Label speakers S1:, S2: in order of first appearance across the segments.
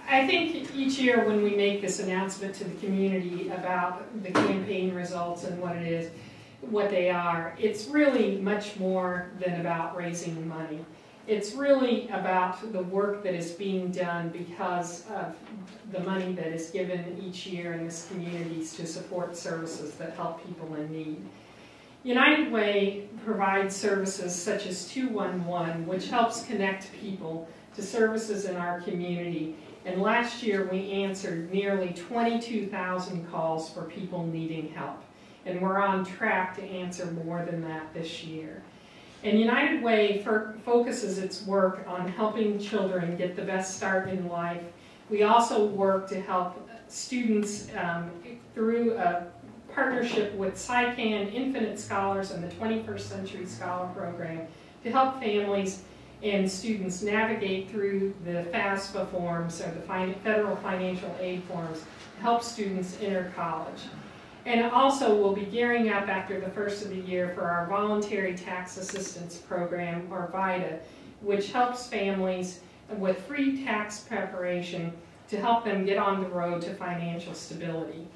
S1: I think each year when we make this announcement to the community about the campaign results and what it is, what they are, it's really much more than about raising money. It's really about the work that is being done because of the money that is given each year in this community to support services that help people in need. United Way provides services such as 211, which helps connect people to services in our community. And last year we answered nearly 22,000 calls for people needing help. And we're on track to answer more than that this year. And United Way focuses its work on helping children get the best start in life. We also work to help students through a partnership with SciCan, Infinite Scholars, and the 21st Century Scholar Program to help families and students navigate through the FAFSA forms, or the federal financial aid forms, to help students enter college. And also we'll be gearing up after the first of the year for our Voluntary Tax Assistance Program, or VITA, which helps families with free tax preparation to help them get on the road to financial stability.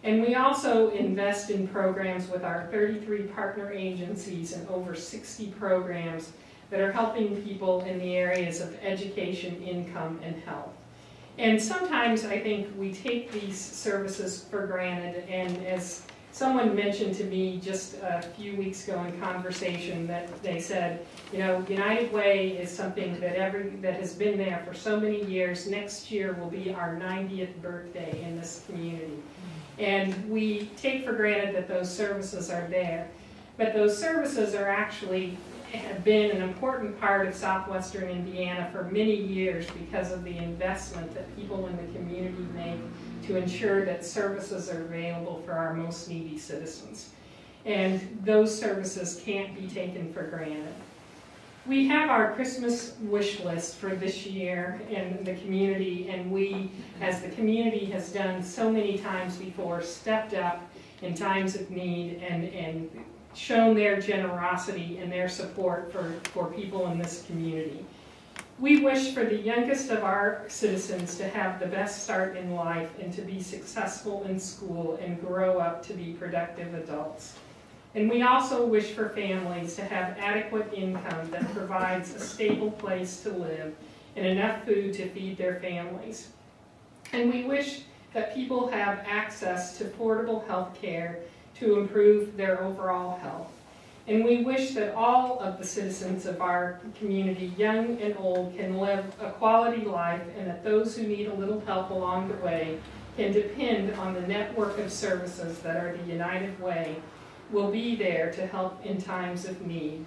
S1: And we also invest in programs with our 33 partner agencies and over 60 programs that are helping people in the areas of education, income, and health. And sometimes I think we take these services for granted, and as someone mentioned to me just a few weeks ago in conversation, that they said, you know, United Way is something that has been there for so many years. Next year will be our 90th birthday in this community. And we take for granted that those services are there. But those services are actually have been an important part of southwestern Indiana for many years because of the investment that people in the community make to ensure that services are available for our most needy citizens. And those services can't be taken for granted. We have our Christmas wish list for this year in the community, and we, as the community has done so many times before, stepped up in times of need and shown their generosity and their support for people in this community. We wish for the youngest of our citizens to have the best start in life and to be successful in school and grow up to be productive adults. And we also wish for families to have adequate income that provides a stable place to live and enough food to feed their families. And we wish that people have access to affordable health care to improve their overall health. And we wish that all of the citizens of our community, young and old, can live a quality life, and that those who need a little help along the way can depend on the network of services that are the United Way will be there to help in times of need.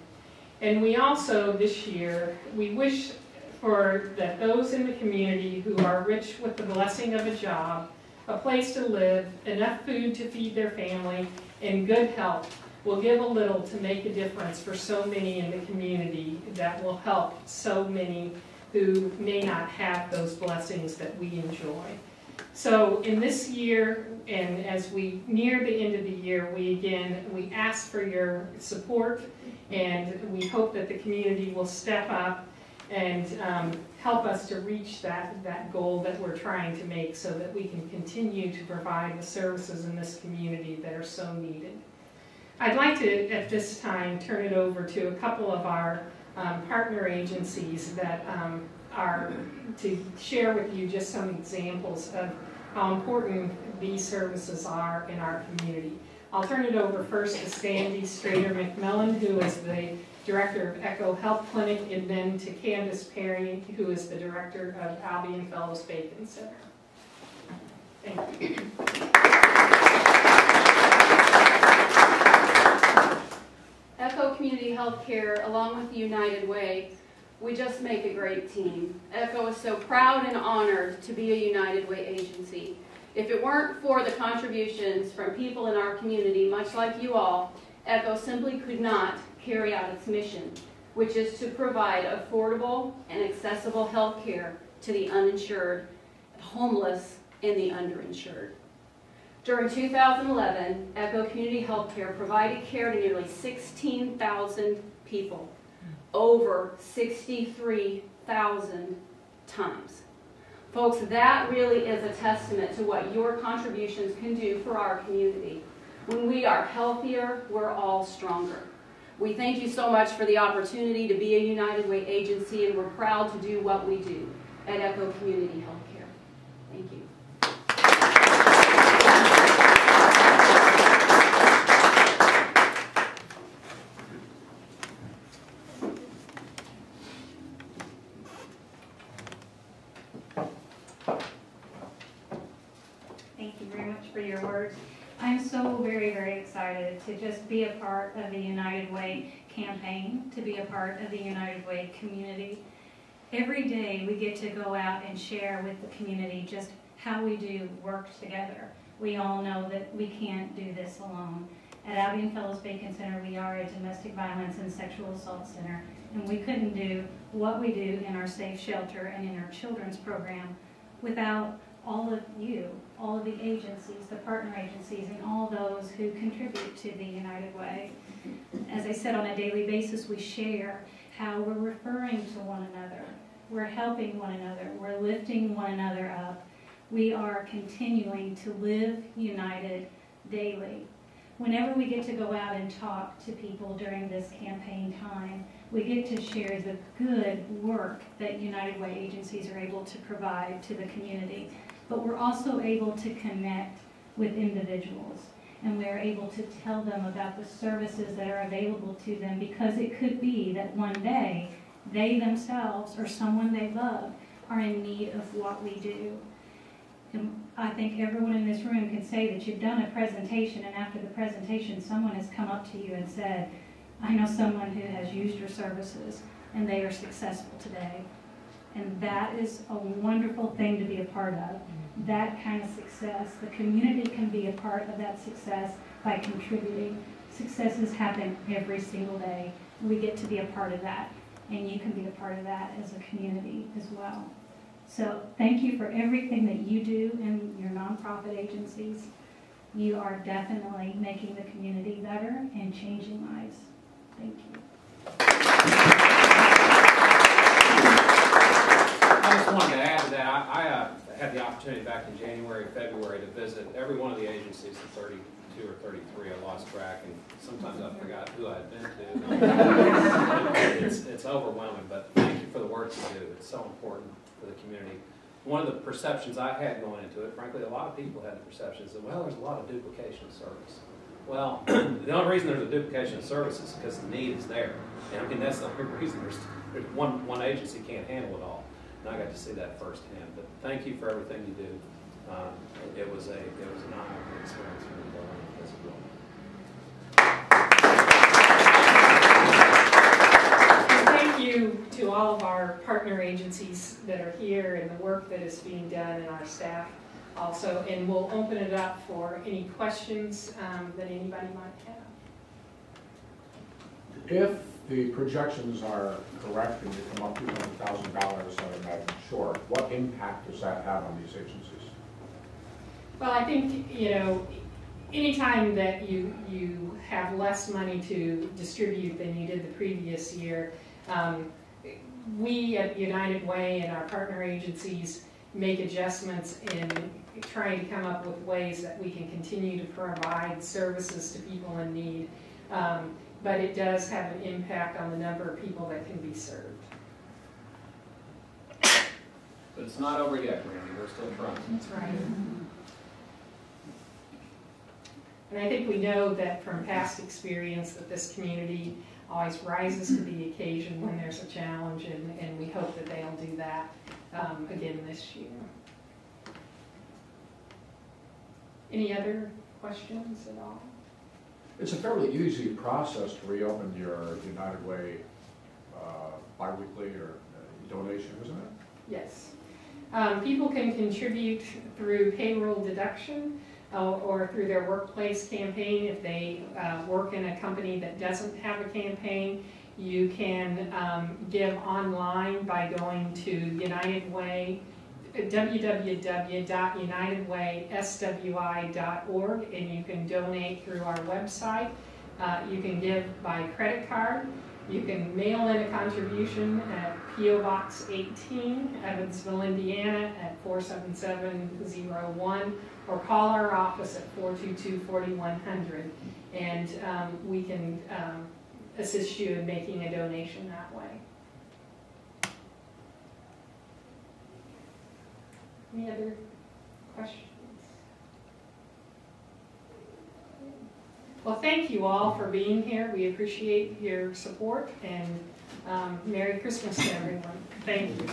S1: And we also, this year, we wish for that those in the community who are rich with the blessing of a job, a place to live, enough food to feed their family, and good health will give a little to make a difference for so many in the community that will help so many who may not have those blessings that we enjoy. So in this year, and as we near the end of the year, we ask for your support, and we hope that the community will step up and help us to reach that goal that we're trying to make, so that we can continue to provide the services in this community that are so needed. I'd like to, at this time, turn it over to a couple of our partner agencies that are to share with you just some examples of how important these services are in our community. I'll turn it over first to Sandy Strader-McMillan, who is the Director of Echo Health Clinic, and then to Candace Perry, who is the Director of Albion Fellows Bacon Center. Thank you.
S2: Echo Community Healthcare, along with the United Way, we just make a great team. Echo is so proud and honored to be a United Way agency. If it weren't for the contributions from people in our community, much like you all, Echo simply could not carry out its mission, which is to provide affordable and accessible health care to the uninsured, homeless, and the underinsured. During 2011, Echo Community Healthcare provided care to nearly 16,000 people, over 63,000 times. Folks, that really is a testament to what your contributions can do for our community. When we are healthier, we're all stronger. We thank you so much for the opportunity to be a United Way agency, and we're proud to do what we do at Echo Community Healthcare. Thank you.
S3: Thank you very much for your words. I'm so very, very excited to just be a part of the United Way campaign, to be a part of the United Way community. Every day we get to go out and share with the community just how we do work together. We all know that we can't do this alone. At Albion Fellows Bacon Center, we are a domestic violence and sexual assault center, and we couldn't do what we do in our safe shelter and in our children's program without all of you, all of the agencies, the partner agencies, and all those who contribute to the United Way. As I said, on a daily basis, we share how we're referring to one another. We're helping one another. We're lifting one another up. We are continuing to live united daily. Whenever we get to go out and talk to people during this campaign time, we get to share the good work that United Way agencies are able to provide to the community. But we're also able to connect with individuals, and we're able to tell them about the services that are available to them, because it could be that one day they themselves or someone they love are in need of what we do. And I think everyone in this room can say that you've done a presentation, and after the presentation someone has come up to you and said, I know someone who has used your services and they are successful today. And that is a wonderful thing to be a part of. That kind of success, the community can be a part of that success by contributing. Successes happen every single day. We get to be a part of that, and you can be a part of that as a community as well. So thank you for everything that you do in your nonprofit agencies. You are definitely making the community better and changing lives. Thank you.
S4: I just wanted to add to that. I had the opportunity back in January, February to visit every one of the agencies, the 32 or 33, I lost track, and sometimes I forgot who I had been to. It's overwhelming, but thank you for the work you do. It's so important for the community. One of the perceptions I had going into it, frankly, a lot of people had the perceptions that, well, there's a lot of duplication of service. Well, the only reason there's a duplication of service is because the need is there. And I mean, that's the only reason there's one agency can't handle it all. And I got to see that firsthand. But thank you for everything you do. It was an eye-opening experience for me to go in as well.
S1: Thank you to all of our partner agencies that are here and the work that is being done, and our staff also. And we'll open it up for any questions that anybody might have.
S5: If the projections are correct and you come up with $200,000 I'm short, what impact does that have on these agencies?
S1: Well, I think, anytime that you have less money to distribute than you did the previous year, we at United Way and our partner agencies make adjustments in trying to come up with ways that we can continue to provide services to people in need. But it does have an impact on the number of people that can be served.
S4: But it's not over yet, Randy. We're still trying.
S1: That's right. And I think we know that from past experience that this community always rises to the occasion when there's a challenge, and we hope that they'll do that again this year. Any other questions at all?
S5: It's a fairly easy process to reopen your United Way biweekly or donation, isn't it?
S1: Yes. People can contribute through payroll deduction or through their workplace campaign. If they work in a company that doesn't have a campaign, you can give online by going to United Way, www.unitedwayswi.org, and you can donate through our website. You can give by credit card. You can mail in a contribution at P.O. Box 18, Evansville, Indiana at 47701, or call our office at 422-4100, and we can assist you in making a donation that way. Any other questions? Well, thank you all for being here. We appreciate your support, and Merry Christmas to everyone. Thank you.